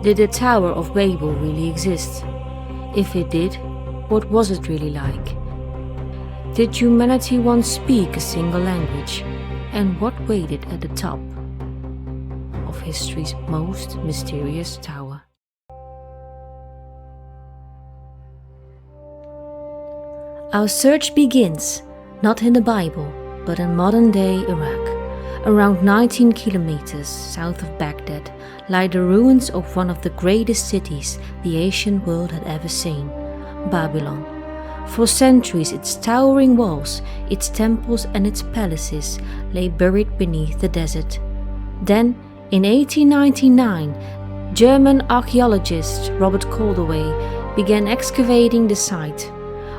Did the Tower of Babel really exist? If it did, what was it really like? Did humanity once speak a single language? And what waited at the top of history's most mysterious tower? Our search begins not in the Bible, but in modern-day Iraq. Around 19 kilometers south of Baghdad lie the ruins of one of the greatest cities the ancient world had ever seen, Babylon. For centuries its towering walls, its temples and its palaces lay buried beneath the desert. Then, in 1899, German archaeologist Robert Koldewey began excavating the site.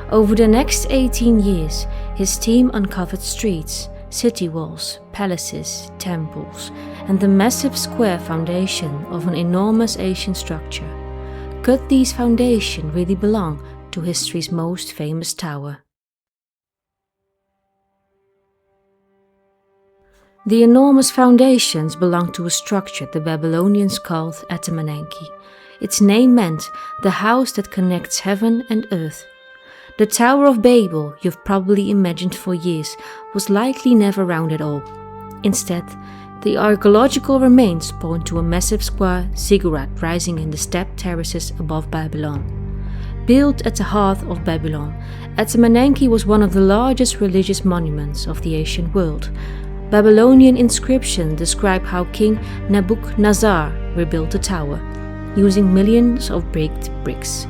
Over the next 18 years, his team uncovered streets, city walls, palaces, temples, and the massive square foundation of an enormous ancient structure. Could these foundations really belong to history's most famous tower? The enormous foundations belonged to a structure the Babylonians called Etemenanki. Its name meant the house that connects heaven and earth. The Tower of Babel, you've probably imagined for years, was likely never round at all. Instead, the archaeological remains point to a massive square ziggurat rising in the steppe terraces above Babylon. Built at the heart of Babylon, Etemenanki was one of the largest religious monuments of the ancient world. Babylonian inscriptions describe how King Nebuchadnezzar rebuilt the tower, using millions of baked bricks.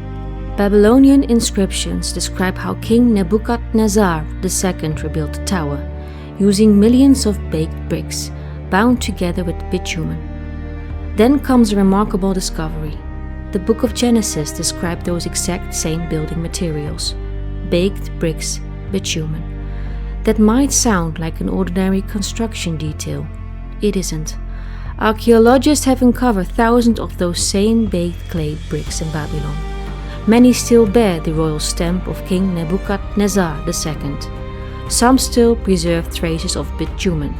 Babylonian inscriptions describe how King Nebuchadnezzar II rebuilt the tower, using millions of baked bricks, bound together with bitumen. Then comes a remarkable discovery. The book of Genesis described those exact same building materials: baked bricks, bitumen. That might sound like an ordinary construction detail. It isn't. Archaeologists have uncovered thousands of those same baked clay bricks in Babylon. Many still bear the royal stamp of King Nebuchadnezzar II. Some still preserve traces of bitumen,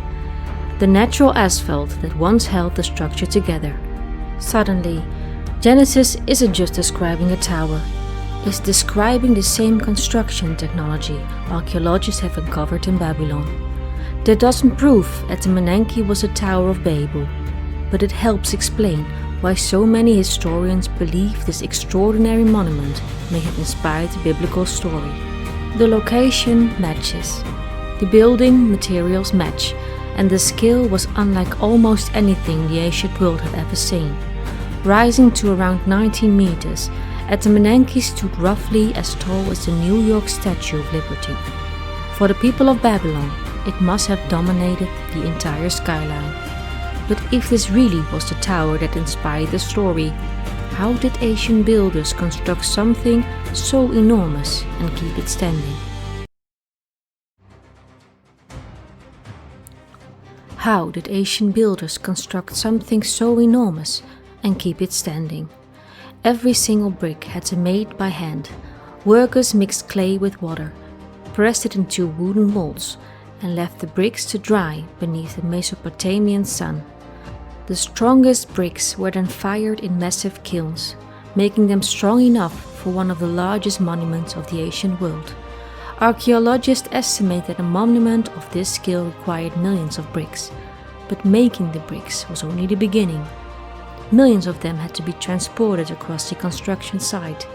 the natural asphalt that once held the structure together. Suddenly, Genesis isn't just describing a tower, it's describing the same construction technology archaeologists have uncovered in Babylon. That doesn't prove Etemenanki was a Tower of Babel, but it helps explain why so many historians believe this extraordinary monument may have inspired the biblical story. The location matches, the building materials match, and the scale was unlike almost anything the ancient world had ever seen. Rising to around 19 meters, Etemenanki stood roughly as tall as the New York Statue of Liberty. For the people of Babylon, it must have dominated the entire skyline. But if this really was the tower that inspired the story, how did ancient builders construct something so enormous and keep it standing? How did ancient builders construct something so enormous and keep it standing? Every single brick had to be made by hand. Workers mixed clay with water, pressed it into wooden molds, and left the bricks to dry beneath the Mesopotamian sun. The strongest bricks were then fired in massive kilns, making them strong enough for one of the largest monuments of the ancient world. Archaeologists estimate that a monument of this scale required millions of bricks, but making the bricks was only the beginning. Millions of them had to be transported across the construction site,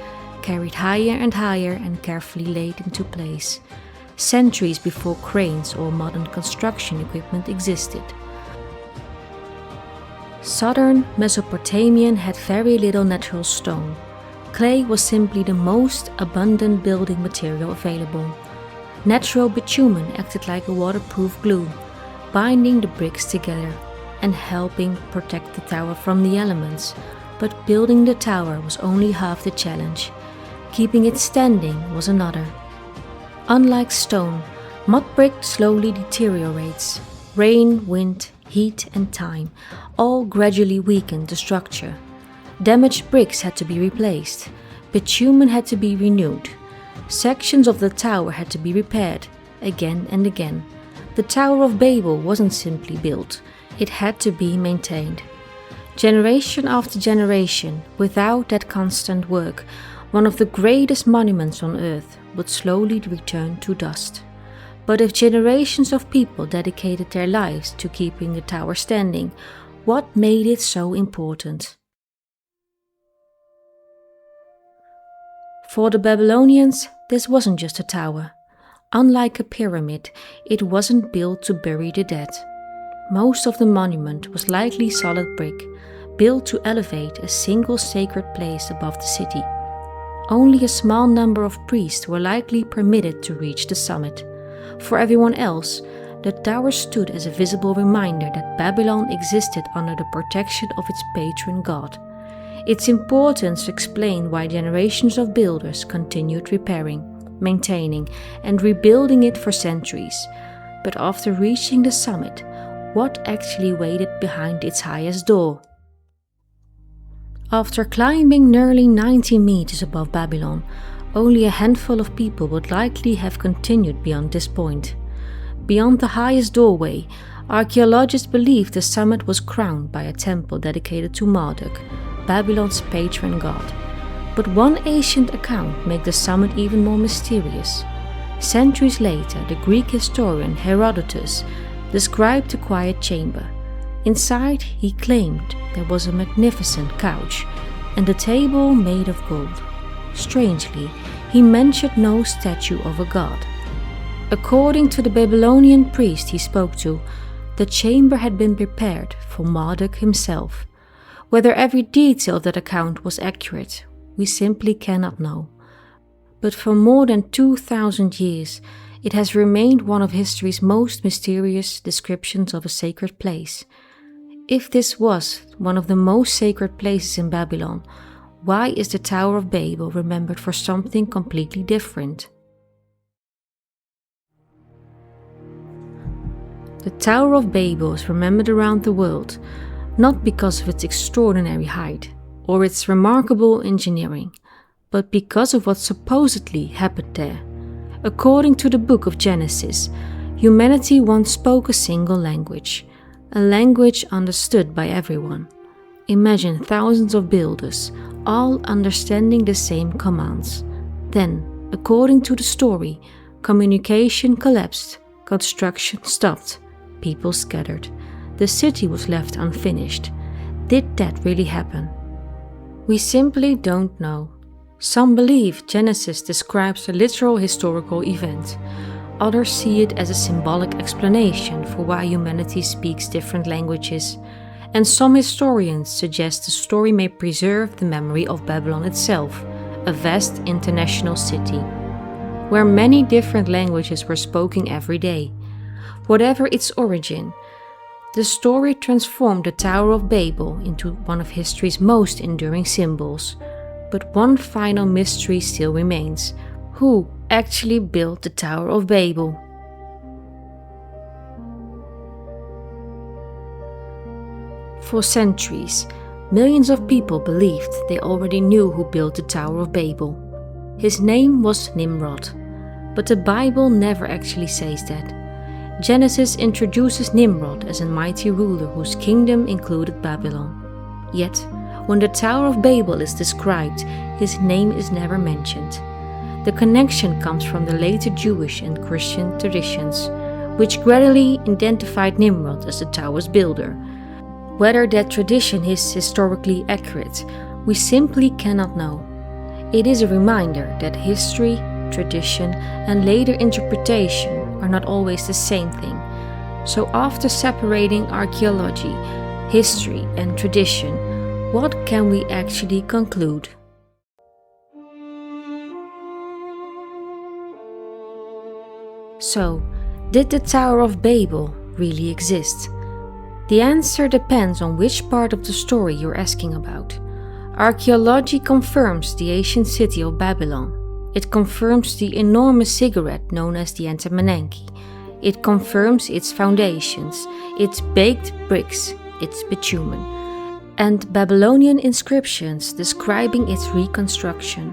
carried higher and carefully laid into place, centuries before cranes or modern construction equipment existed. Southern Mesopotamia had very little natural stone. Clay was simply the most abundant building material available. Natural bitumen acted like a waterproof glue, binding the bricks together and helping protect the tower from the elements. But building the tower was only half the challenge. Keeping it standing was another. Unlike stone, mud brick slowly deteriorates. Rain, wind, heat and time all gradually weakened the structure. Damaged bricks had to be replaced. Bitumen had to be renewed. Sections of the tower had to be repaired, again and again. The Tower of Babel wasn't simply built, it had to be maintained. Generation after generation, without that constant work, one of the greatest monuments on earth would slowly return to dust. But if generations of people dedicated their lives to keeping the tower standing, what made it so important? For the Babylonians, this wasn't just a tower. Unlike a pyramid, it wasn't built to bury the dead. Most of the monument was likely solid brick, built to elevate a single sacred place above the city. Only a small number of priests were likely permitted to reach the summit. For everyone else, the tower stood as a visible reminder that Babylon existed under the protection of its patron god. Its importance explained why generations of builders continued repairing, maintaining, and rebuilding it for centuries. But after reaching the summit, what actually waited behind its highest door? After climbing nearly 90 meters above Babylon, only a handful of people would likely have continued beyond this point. Beyond the highest doorway, archaeologists believe the summit was crowned by a temple dedicated to Marduk, Babylon's patron god. But one ancient account makes the summit even more mysterious. Centuries later, the Greek historian Herodotus described the quiet chamber. Inside, he claimed there was a magnificent couch and a table made of gold. Strangely, he mentioned no statue of a god. According to the Babylonian priest he spoke to, the chamber had been prepared for Marduk himself. Whether every detail of that account was accurate, we simply cannot know. But for more than 2,000 years, it has remained one of history's most mysterious descriptions of a sacred place. If this was one of the most sacred places in Babylon, why is the Tower of Babel remembered for something completely different? The Tower of Babel is remembered around the world, not because of its extraordinary height or its remarkable engineering, but because of what supposedly happened there. According to the book of Genesis, humanity once spoke a single language, a language understood by everyone. Imagine thousands of builders, all understanding the same commands. Then, according to the story, communication collapsed, construction stopped, people scattered. The city was left unfinished. Did that really happen? We simply don't know. Some believe Genesis describes a literal historical event. Others see it as a symbolic explanation for why humanity speaks different languages. And some historians suggest the story may preserve the memory of Babylon itself, a vast international city, where many different languages were spoken every day. Whatever its origin, the story transformed the Tower of Babel into one of history's most enduring symbols. But one final mystery still remains. Who actually built the Tower of Babel? For centuries, millions of people believed they already knew who built the Tower of Babel. His name was Nimrod, but the Bible never actually says that. Genesis introduces Nimrod as a mighty ruler whose kingdom included Babylon. Yet, when the Tower of Babel is described, his name is never mentioned. The connection comes from the later Jewish and Christian traditions, which gradually identified Nimrod as the tower's builder. Whether that tradition is historically accurate, we simply cannot know. It is a reminder that history, tradition, and later interpretation are not always the same thing. So after separating archaeology, history, and tradition, what can we actually conclude? So, did the Tower of Babel really exist? The answer depends on which part of the story you're asking about. Archaeology confirms the ancient city of Babylon. It confirms the enormous ziggurat known as the Etemenanki. It confirms its foundations, its baked bricks, its bitumen, and Babylonian inscriptions describing its reconstruction.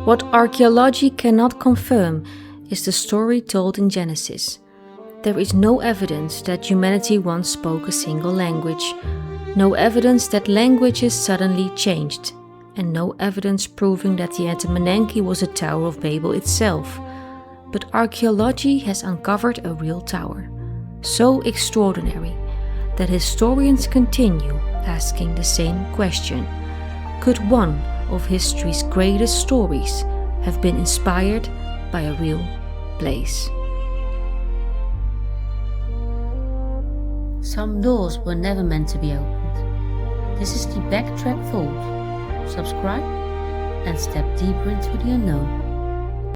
What archaeology cannot confirm is the story told in Genesis. There is no evidence that humanity once spoke a single language. No evidence that languages suddenly changed, and no evidence proving that the Etemenanki was a Tower of Babel itself. But archaeology has uncovered a real tower, so extraordinary that historians continue asking the same question. Could one of history's greatest stories have been inspired by a real place? Some doors were never meant to be opened. This is the Backtrack Vault. Subscribe and step deeper into the unknown.